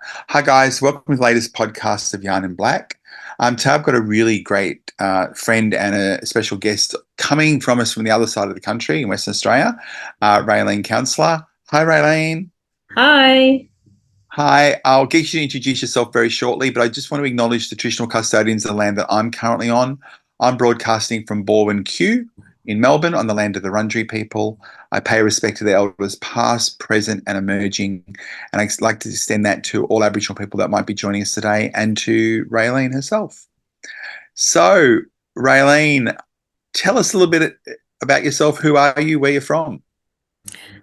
Hi guys, welcome to the latest podcast of Yarn and Black. Today I've got a really great friend and a special guest coming from us from the other side of the country in Western Australia, Rayleen Councillor. Hi Rayleen. Hi. Hi, I'll get you to introduce yourself very shortly, but I just want to acknowledge the traditional custodians of the land that I'm currently on. I'm broadcasting from Borwin Q in Melbourne on the land of the Wurundjeri people. I pay respect to the elders past, present and emerging, and I'd like to extend that to all Aboriginal people that might be joining us today and to Rayleen herself. So, Rayleen, tell us a little bit about yourself. Who are you? Where you're from?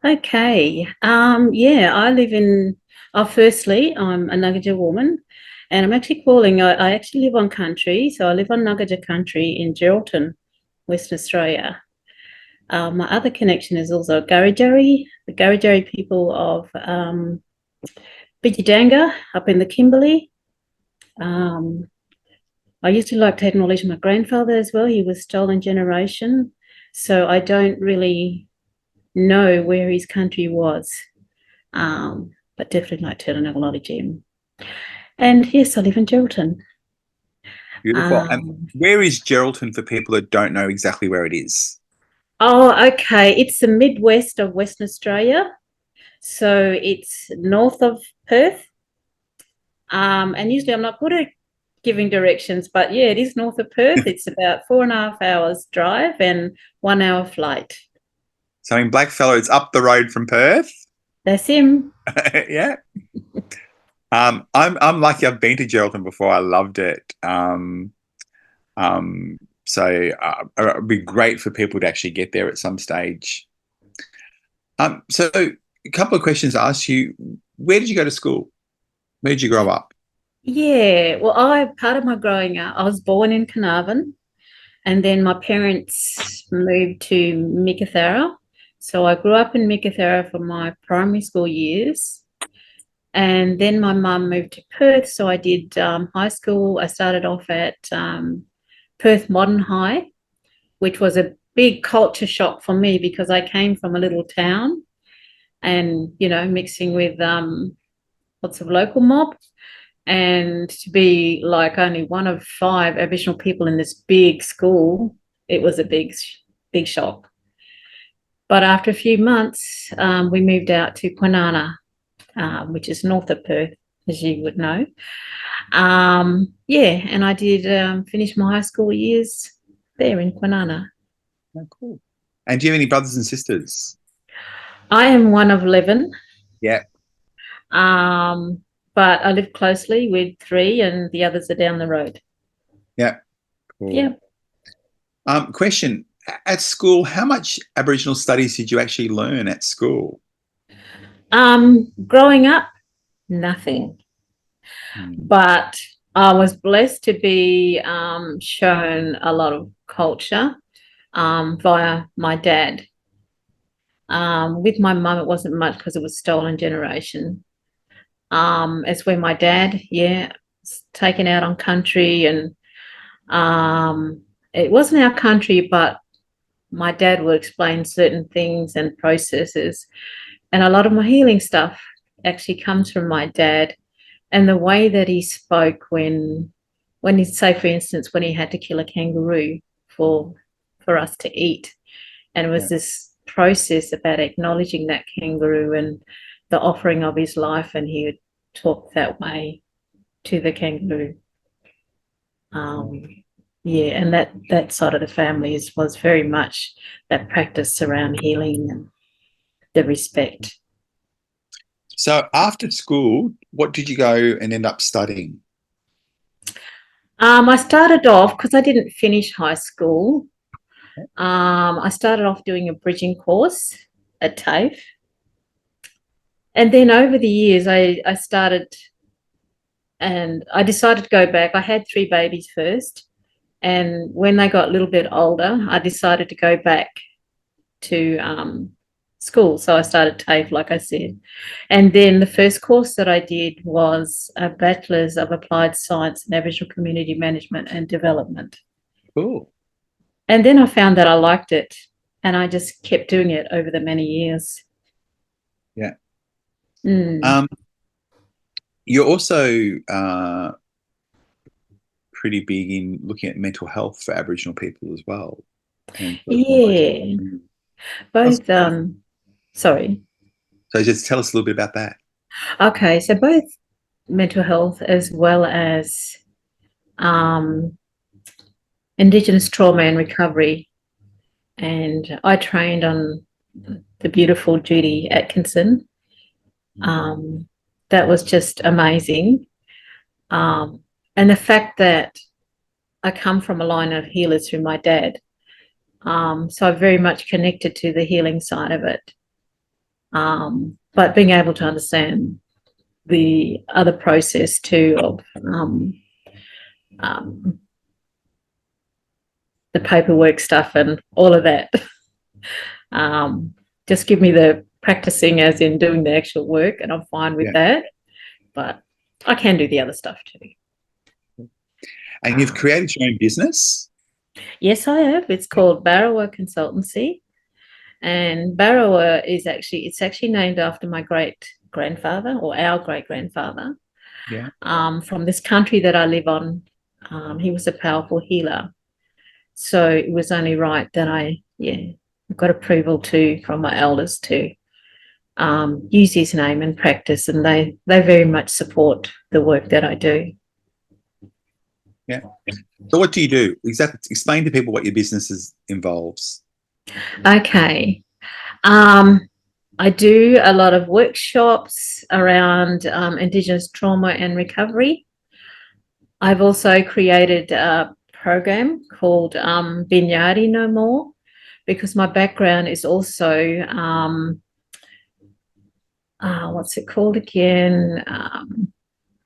Okay. I live in, firstly, I'm a Naaguja woman, and I'm actually I actually live on country, so I live on Naaguja country in Geraldton, Western Australia. My other connection is also Karrajarri, the Karrajarri people of Binjareb up in the Kimberley. I used to like to acknowledge my grandfather as well. He was stolen generation, so I don't really know where his country was, but definitely like to acknowledge him. And yes, I live in Geraldton. Beautiful. And where is Geraldton for people that don't know exactly where it is? Oh, okay. It's the Midwest of Western Australia. So it's north of Perth. And usually I'm not good at giving directions, but yeah, it is north of Perth. It's about 4.5 hours drive and 1 hour flight. So in Blackfellow, it's up the road from Perth. That's him. Yeah. I'm lucky. I've been to Geraldton before. I loved it. So it'd be great for people to actually get there at some stage. So a couple of questions to ask you. Where did you go to school? Where did you grow up? Yeah, well, part of my growing up, I was born in Carnarvon, and then my parents moved to Meekatharra. So I grew up in Meekatharra for my primary school years. And then my mum moved to Perth. So I did high school. I started off at Perth Modern High, which was a big culture shock for me because I came from a little town and, mixing with lots of local mob. And to be like only one of 5 Aboriginal people in this big school, it was a big shock. But after a few months, we moved out to Kwinana, which is north of Perth, as you would know. And I did finish my high school years there in Kwinana. Oh, cool. And do you have any brothers and sisters? I am one of 11. Yeah. But I live closely with 3 and the others are down the road. Yeah. Cool. Yeah. Question. At school, how much Aboriginal studies did you actually learn at school? Growing up, nothing. But I was blessed to be shown a lot of culture via my dad. With my mum, it wasn't much because it was stolen generation. It's when my dad, was taken out on country, and it wasn't our country, but my dad would explain certain things and processes. And a lot of my healing stuff actually comes from my dad and the way that he spoke when he, say, for instance, when he had to kill a kangaroo for us to eat. And it was this process about acknowledging that kangaroo and the offering of his life, and he would talk that way to the kangaroo. And that side of the family was very much that practice around healing and the respect. So after school, what did you go and end up studying? I started off, because I didn't finish high school, I started off doing a bridging course at TAFE. And then over the years, I started, and I decided to go back. I had 3 babies first. And when they got a little bit older, I decided to go back to school. So I started TAFE, like I said. And then the first course that I did was a Bachelor's of Applied Science in Aboriginal Community Management and Development. Cool. And then I found that I liked it, and I just kept doing it over the many years. Yeah. You're also pretty big in looking at mental health for Aboriginal people as well. And sort of Yeah, both, sorry. so just tell us a little bit about that. Okay, so both mental health as well as Indigenous trauma and recovery. And I trained on the beautiful Judy Atkinson. That was just amazing. And the fact that I come from a line of healers through my dad. So I'm very much connected to the healing side of it. But being able to understand the other process too of the paperwork stuff and all of that. Just give me the practicing as in doing the actual work, and I'm fine with that. But I can do the other stuff too. And you've created your own business? Yes, I have. It's called Barrowa Consultancy. And Barrowa is actually named after my great-grandfather, or our great-grandfather. Yeah. From this country that I live on. He was a powerful healer. So it was only right that I got approval from my elders to use his name and practice, and they very much support the work that I do. Yeah. So what do you do? Exactly. Explain to people what your business involves. Okay. I do a lot of workshops around Indigenous trauma and recovery. I've also created a program called Binjareb No More, because my background is also what's it called again?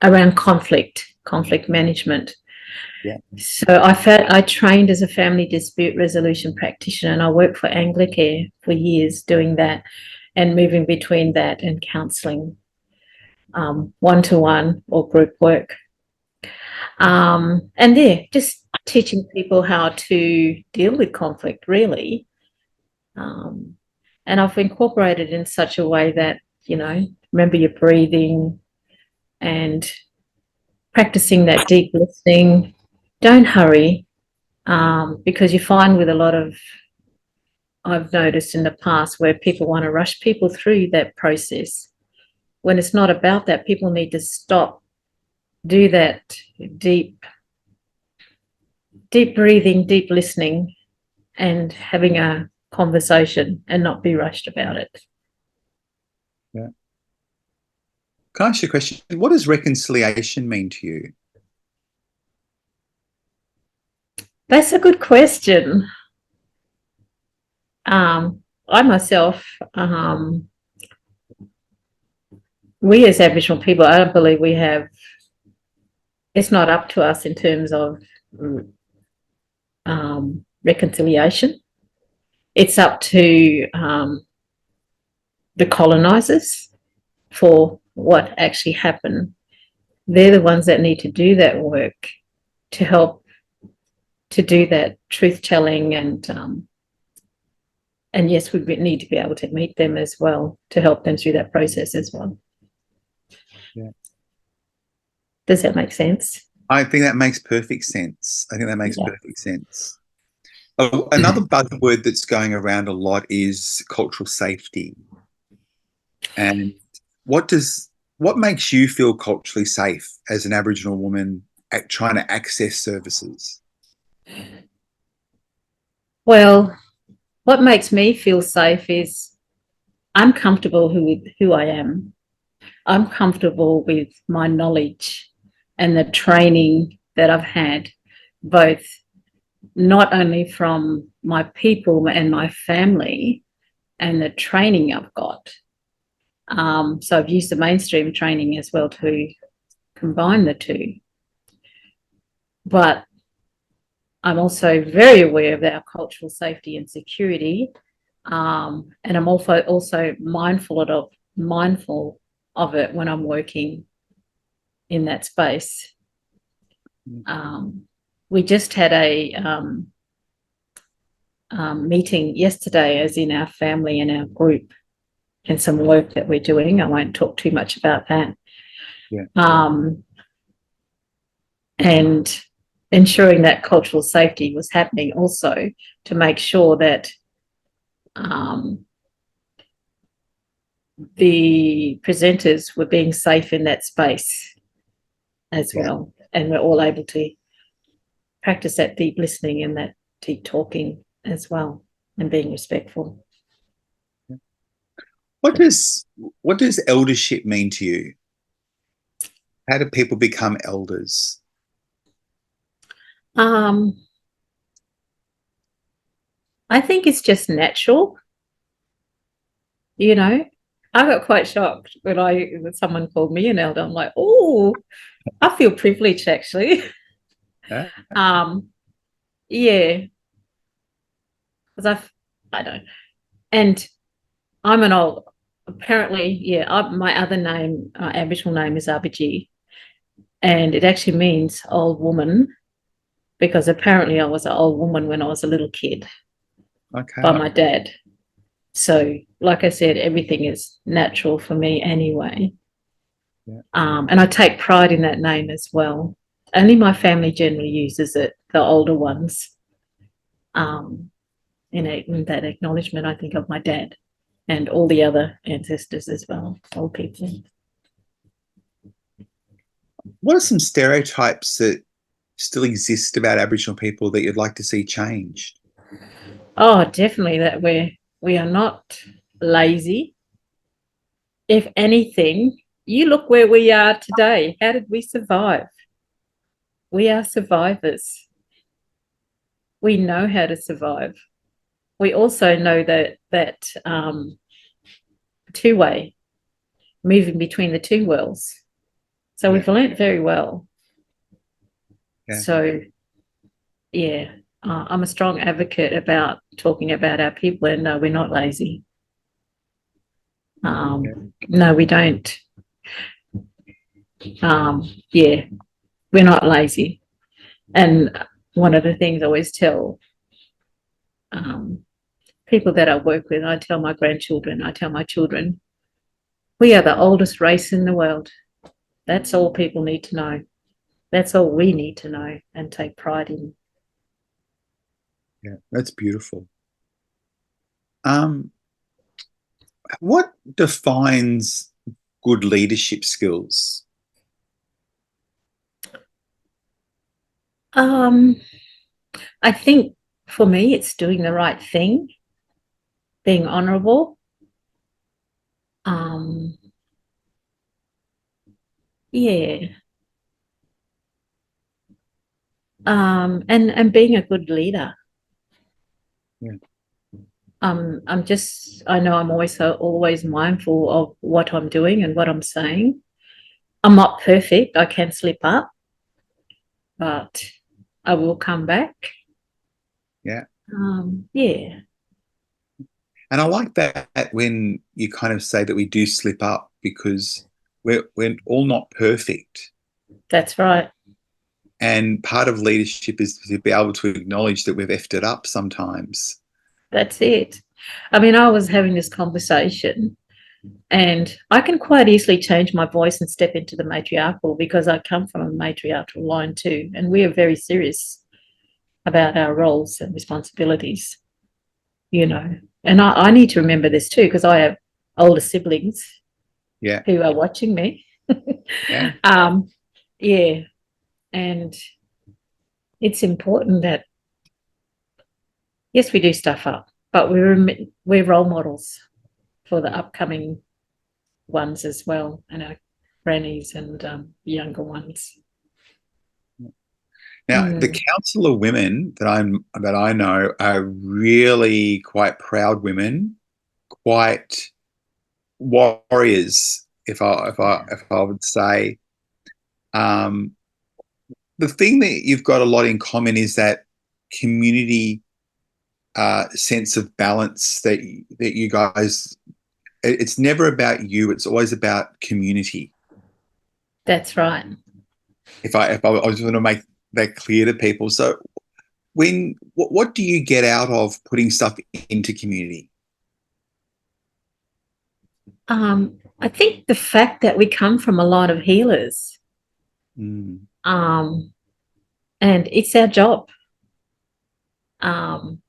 Around conflict management. Yeah. So I trained as a family dispute resolution practitioner, and I worked for Anglicare for years doing that and moving between that and counselling, one-to-one or group work. And just teaching people how to deal with conflict, really. And I've incorporated in such a way that, remember your breathing and practicing that deep listening. Don't hurry, because you find with a lot of, I've noticed in the past, where people want to rush people through that process. When it's not about that, people need to stop, do that deep breathing, deep listening, and having a conversation and not be rushed about it. Yeah. Can I ask you a question? What does reconciliation mean to you? That's a good question. I myself, we as Aboriginal people, I don't believe we have, it's not up to us in terms of reconciliation. It's up to the colonisers for what actually happened. They're the ones that need to do that work to help to do that truth-telling, and yes, we need to be able to meet them as well to help them through that process as well. Yeah. Does that make sense? I think that makes perfect sense. Perfect sense. Another buzzword that's going around a lot is cultural safety. And what makes you feel culturally safe as an Aboriginal woman at trying to access services? Well, what makes me feel safe is I'm comfortable with who I am. I'm comfortable with my knowledge and the training that I've had, both not only from my people and my family and the training I've got. So I've used the mainstream training as well to combine the two. But I'm also very aware of our cultural safety and security. And I'm also mindful of it when I'm working in that space. We just had a meeting yesterday, as in our family and our group, and some work that we're doing. I won't talk too much about that. Yeah. And ensuring that cultural safety was happening also to make sure that the presenters were being safe in that space as well. And we're all able to practice that deep listening and that deep talking as well, and being respectful. What does eldership mean to you? How do people become elders? I think it's just natural. You know, I got quite shocked when someone called me an elder. I'm like, oh, I feel privileged actually. Yeah. Yeah, because I don't, and I'm an old. Apparently, yeah. My other name, Aboriginal name, is Yamatji, and it actually means old woman, because apparently I was an old woman when I was a little kid by my dad. So, like I said, everything is natural for me anyway. Yeah. And I take pride in that name as well. Only my family generally uses it, the older ones. In that acknowledgement, I think, of my dad and all the other ancestors as well, old people. What are some stereotypes that still exist about Aboriginal people that you'd like to see changed? Oh, definitely that we are not lazy. If anything, you look where we are today. How did we survive? We are survivors. We know how to survive. We also know that two-way, moving between the two worlds. So we've learnt very well. Yeah. So, yeah, I'm a strong advocate about talking about our people, and no, we're not lazy. No, we don't. Yeah, we're not lazy. And one of the things I always tell people that I work with, I tell my grandchildren, I tell my children, we are the oldest race in the world. That's all people need to know. That's all we need to know and take pride in. Yeah, that's beautiful. What defines good leadership skills? I think for me, it's doing the right thing, being honourable. Yeah. And being a good leader. Yeah. I know I'm always mindful of what I'm doing and what I'm saying. I'm not perfect. I can slip up, but I will come back. Yeah. Yeah. And I like that when you kind of say that we do slip up, because we're all not perfect. That's right. And part of leadership is to be able to acknowledge that we've effed it up sometimes. That's it. I mean, I was having this conversation, and I can quite easily change my voice and step into the matriarchal, because I come from a matriarchal line too, and we are very serious about our roles and responsibilities, And I need to remember this too, because I have older siblings who are watching me. Yeah. Yeah. And it's important that, yes, we do stuff up, but we're role models for the upcoming ones as well, and our grannies and younger ones. Now, the councillor women that I know are really quite proud women, quite warriors, if I would say. The thing that you've got a lot in common is that community sense of balance that you guys. It's never about you. It's always about community. That's right. If I just want to make that clear to people. So, what do you get out of putting stuff into community? I think the fact that we come from a line of healers, Mm. and it's our job, and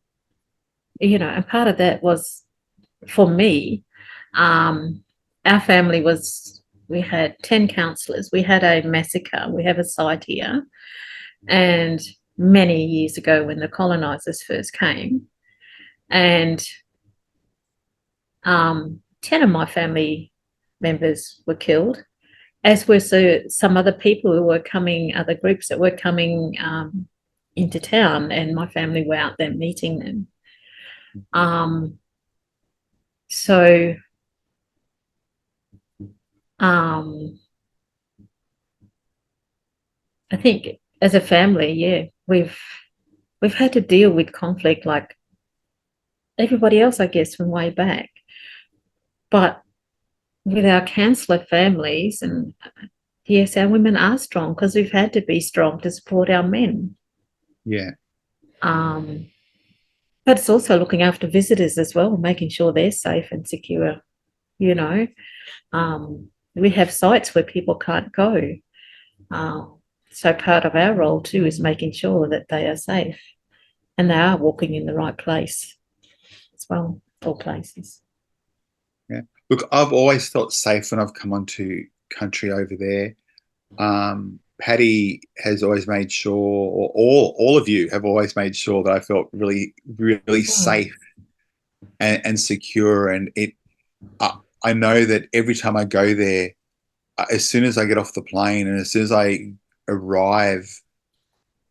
part of that was, for me, our family we had 10 counsellors. We had a massacre. We have a site here. And many years ago when the colonisers first came, and 10 of my family members were killed, as were some other people who were coming, other groups that were coming into town, and my family were out there meeting them. So I think as a family, we've had to deal with conflict like everybody else, I guess, from way back. But with our counsellor families, and yes, our women are strong because we've had to be strong to support our men. Yeah. But it's also looking after visitors as well, making sure they're safe and secure. We have sites where people can't go. So part of our role too is making sure that they are safe and they are walking in the right place as well, all places. Yeah. Look, I've always felt safe when I've come onto country over there. Patty has always made sure, or all of you have always made sure that I felt really, really safe and secure. And I know that every time I go there, as soon as I get off the plane and as soon as I arrive,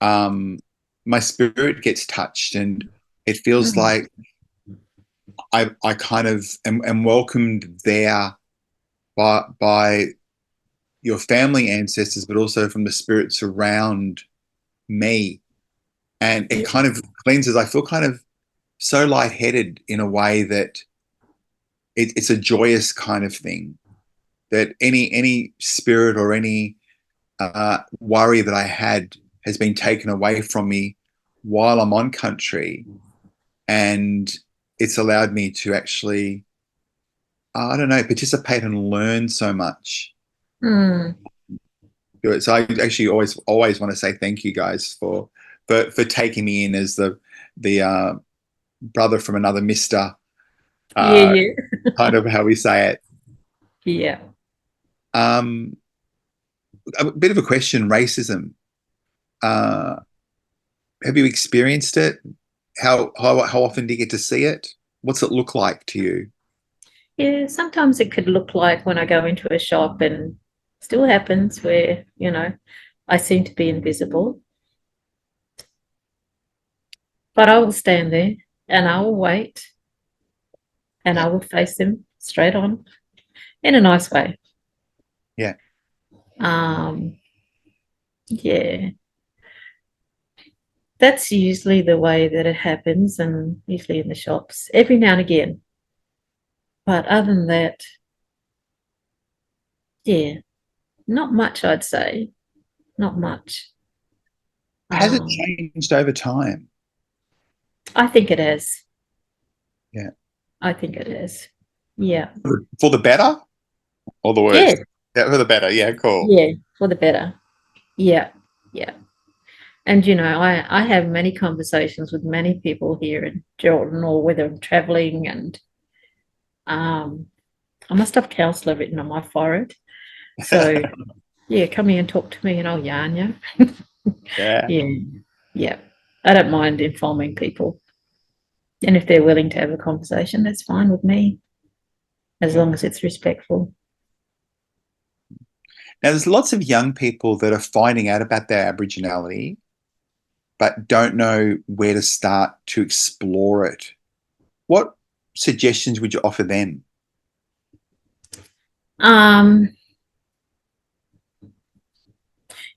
my spirit gets touched, and it feels like I kind of am welcomed there by your family ancestors, but also from the spirits around me. And it kind of cleanses. I feel kind of so lightheaded in a way that it's a joyous kind of thing, that any spirit or any worry that I had has been taken away from me while I'm on country. And it's allowed me to actually, I don't know, participate and learn so much. So I actually always want to say thank you guys for taking me in as the brother from another mister. Kind of how we say it. Yeah. A bit of a question: racism. Have you experienced it? How often do you get to see it? What's it look like to you? Yeah, sometimes it could look like when I go into a shop, and still happens where, I seem to be invisible. But I will stand there and I will wait and I will face them straight on in a nice way. Yeah. Yeah. That's usually the way that it happens, and usually in the shops, every now and again. But other than that, yeah, not much, I'd say. Not much. Has it changed over time? I think it has. Yeah. I think it has. Yeah. For the better or the worse? Yeah, for the better. Yeah, cool. Yeah, for the better. Yeah, yeah. And, I have many conversations with many people here in Geraldton, or whether I'm travelling, and I must have counsellor written on my forehead. So, yeah, come here and talk to me and I'll yarn you. Yeah. Yeah. I don't mind informing people. And if they're willing to have a conversation, that's fine with me, as long as it's respectful. Now, there's lots of young people that are finding out about their Aboriginality, but don't know where to start to explore it. What suggestions would you offer them?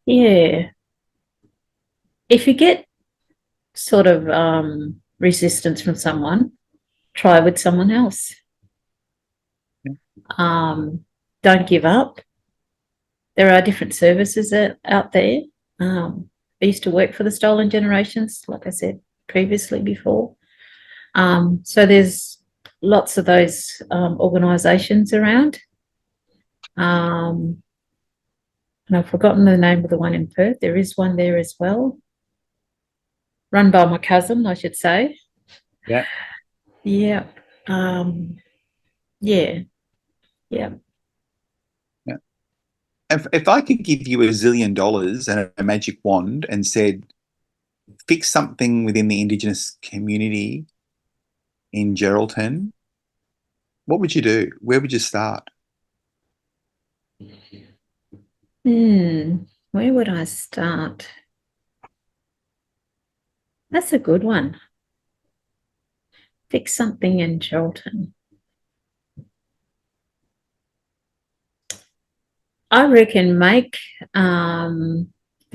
Yeah. If you get sort of resistance from someone, try with someone else. Don't give up. There are different services out there. I used to work for the Stolen Generations, like I said previously before. So there's lots of those organisations around. And I've forgotten the name of the one in Perth. There is one there as well, run by my cousin, I should say. Yeah. Yeah. Yeah. Yeah. Yeah. If I could give you $1 zillion and a magic wand and said, fix something within the Indigenous community in Geraldton, what would you do? Where would you start? Where would I start? That's a good one. Fix something in Geraldton. I reckon make the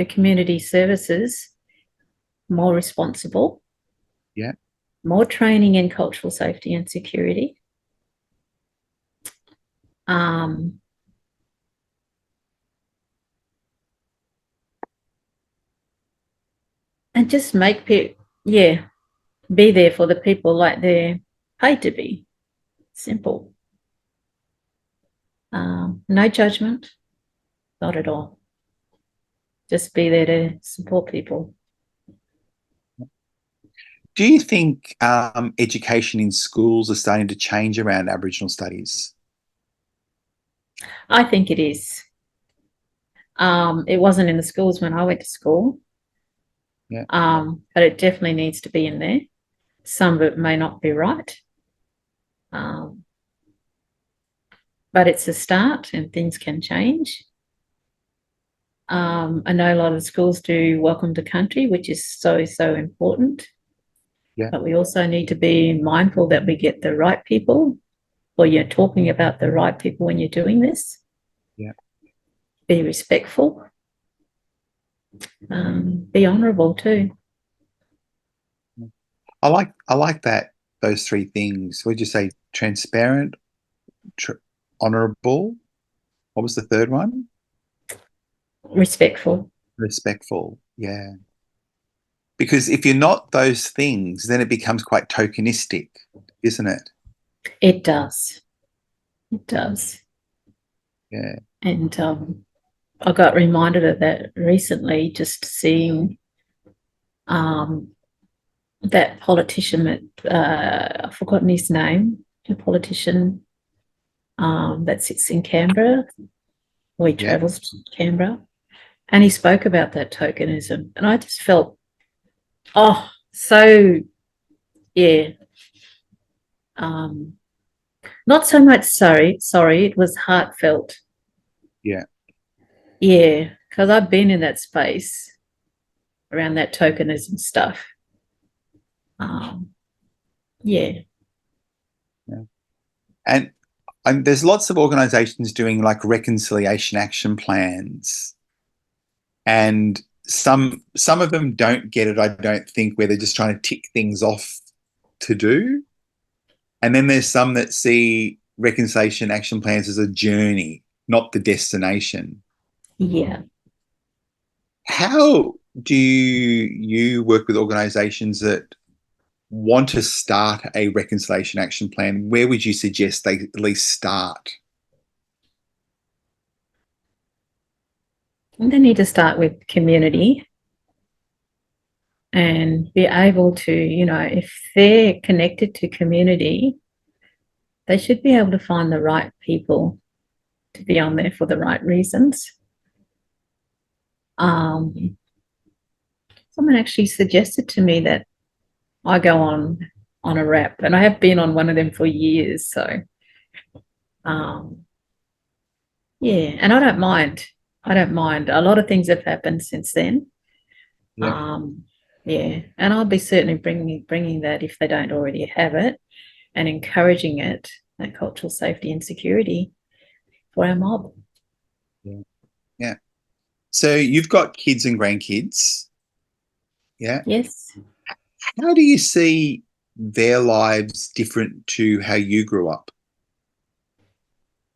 community services more responsible. Yeah. More training in cultural safety and security. And just make people, be there for the people like they're paid to be. Simple. No judgment, not at all. Just be there to support people. Do you think education in schools is starting to change around Aboriginal studies? I think it is. It wasn't in the schools when I went to school. Yeah. But it definitely needs to be in there. Some of it may not be right. But it's a start and things can change. I know a lot of schools do welcome to country, which is so, so important. Yeah. But we also need to be mindful that we get the right people, or you're talking about the right people when you're doing this. Yeah. Be respectful. Be honourable too. I like that, those three things. What did you say? Transparent, honourable. What was the third one? Respectful. Respectful. Yeah. Because if you're not those things, then it becomes quite tokenistic, isn't it? It does. It does. Yeah. And I got reminded of that recently, just seeing that politician, I've forgotten his name, the politician that sits in Canberra, or he travels to Canberra, and he spoke about that tokenism. And I just felt, not so much sorry, it was heartfelt. Yeah. Yeah, because I've been in that space around that tokenism stuff. Yeah. And there's lots of organizations doing like reconciliation action plans. And some of them don't get it, I don't think, where they're just trying to tick things off to do. And then there's some that see reconciliation action plans as a journey, not the destination. Yeah. How do you work with organizations that want to start a reconciliation action plan? Where would you suggest they at least start? They need to start with community and be able to, if they're connected to community, they should be able to find the right people to be on there for the right reasons. Someone actually suggested to me that I go on a rap, and I have been on one of them for years. So, yeah, and I don't mind. A lot of things have happened since then. Yeah. Yeah, and I'll be certainly bringing that, if they don't already have it, and encouraging it, that cultural safety and security for our mob. Yeah. Yeah. So you've got kids and grandkids. Yeah. Yes. How do you see their lives different to how you grew up?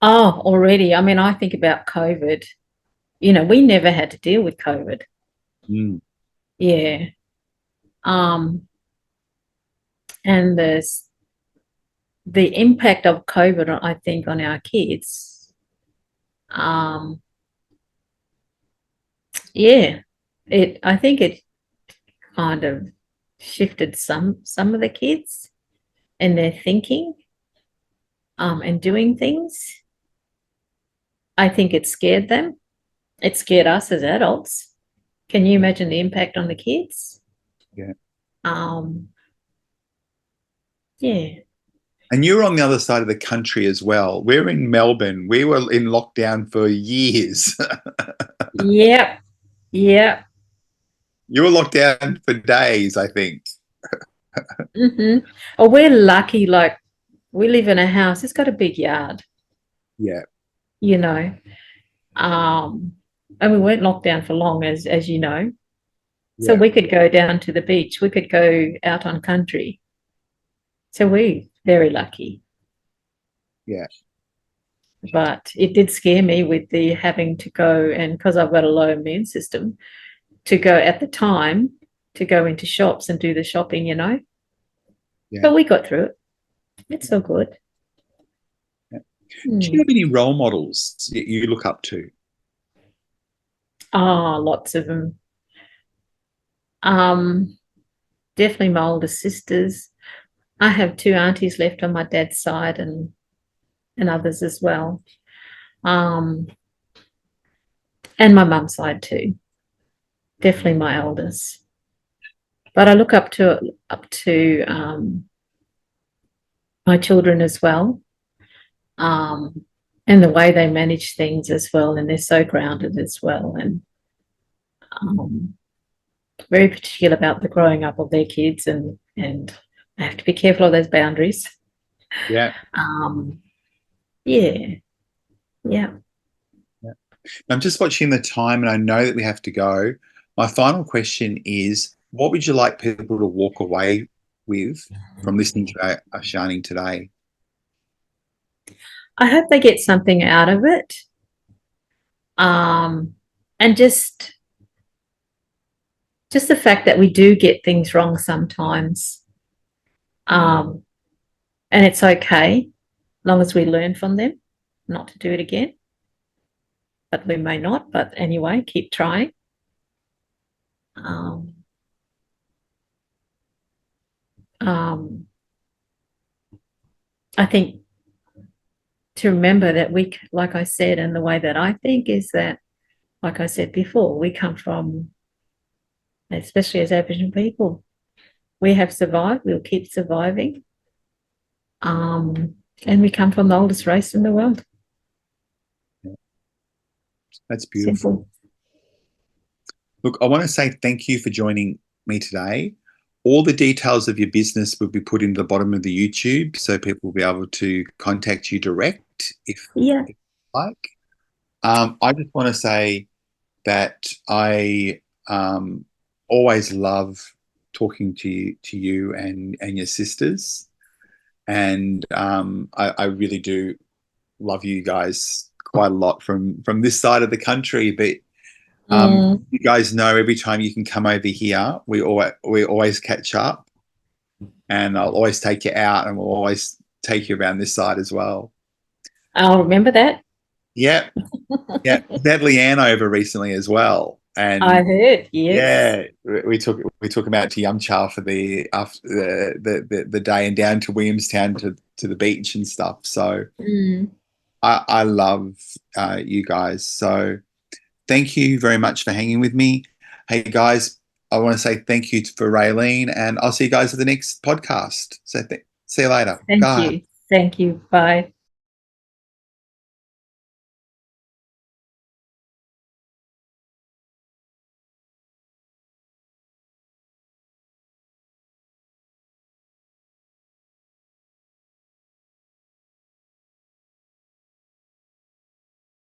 Oh, already. I mean, I think about COVID. We never had to deal with COVID. Mm. Yeah. And the impact of COVID, I think, on our kids Um, yeah, I think it kind of shifted some of the kids and their thinking and doing things. I think it scared them. It scared us as adults. Can you imagine the impact on the kids? Yeah. Yeah. And you're on the other side of the country as well. We're in Melbourne. We were in lockdown for years. Yep. Yep. You were locked down for days, I think. Oh, we're lucky. Like, we live in a house. It's got a big yard. Yeah. You know. And we weren't locked down for long, as you know. So Yeah. we could go down to the beach. We could go out on country. So we're very lucky. Yeah. But it did scare me with the having to go, and because I've got a low immune system, to go at the time to go into shops and do the shopping, you know. Yeah. But we got through it. It's so good. Yeah. Do you have any role models that you look up to? Lots of them. Definitely my older sisters. I have 2 aunties left on my dad's side and others as well. And my mum's side too. Definitely my elders. But I look up to my children as well. And the way they manage things as well, and they're so grounded as well, and very particular about the growing up of their kids, and I have to be careful of those boundaries. Yeah. Yeah. Yeah. I'm just watching the time and I know that we have to go. My final question is, what would you like people to walk away with from listening to us yarning today? I hope they get something out of it. And just the fact that we do get things wrong sometimes. And it's okay, as long as we learn from them, not to do it again. But we may not, but anyway, keep trying. I think to remember that we, like I said, and the way that I think is that, like I said before, we come from, especially as Aboriginal people, we have survived, we'll keep surviving. And we come from the oldest race in the world. That's beautiful. Simple. Look, I want to say thank you for joining me today. All the details of your business will be put into the bottom of the YouTube so people will be able to contact you direct if Yeah. you like. I just want to say that I always love talking to you and your sisters. And I really do love you guys quite a lot from this side of the country. But you guys know every time you can come over here, we always catch up, and I'll always take you out, and we'll always take you around this side as well. I'll remember that. Yeah, yeah. We had Leanne over recently as well, and I heard. Yes. yeah, we took him out to Yamatji for the day, and down to Williams-Tchen to the beach and stuff. So I love you guys. So thank you very much for hanging with me. Hey guys, I want to say thank you for Rayleen, and I'll see you guys at the next podcast. So see you later. Thank you. Thank you. Bye.